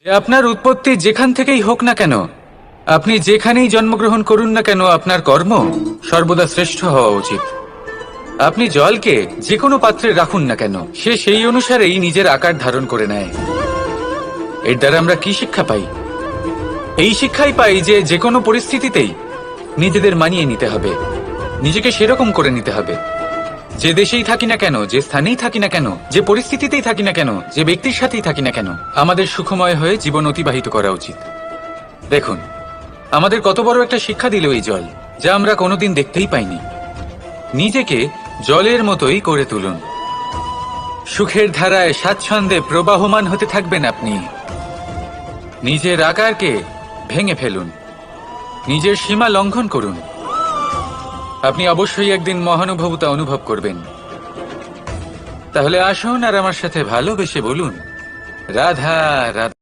যে আপনার উৎপত্তি যেখান থেকেই হোক না কেন, আপনি যেখানেই জন্মগ্রহণ করুন না কেন, আপনার কর্ম সর্বদা শ্রেষ্ঠ হওয়া উচিত। আপনি জলকে যে কোনো পাত্রে রাখুন না কেন, সে সেই অনুসারেই নিজের আকার ধারণ করে নেয়। এর দ্বারা আমরা কি শিক্ষা পাই? এই শিক্ষাই পাই যে যে কোনো পরিস্থিতিতেই নিজেদের মানিয়ে নিতে হবে, নিজেকে সেরকম করে নিতে হবে। যে দেশেই থাকি না কেন, যে স্থানেই থাকি না কেন, যে পরিস্থিতিতেই থাকি না কেন, যে ব্যক্তির সাথেই থাকি না কেন, আমাদের সুখময় হয়ে জীবন অতিবাহিত করা উচিত। দেখুন, আমাদের কত বড় একটা শিক্ষা দিল এই জল, যা আমরা কোনোদিন দেখতেই পাইনি। নিজেকে জলের মতোই করে তুলুন। সুখের ধারায় স্বাচ্ছন্দ্যে প্রবাহমান হতে থাকবেন আপনি। নিজের আকারকে ভেঙে ফেলুন, নিজের সীমা লঙ্ঘন করুন। আপনি অবশ্যই একদিন মহানুভবতা অনুভব করবেন। তাহলে আসুন আর আমার সাথে ভালোবেসে বলুন, রাধা রাধা।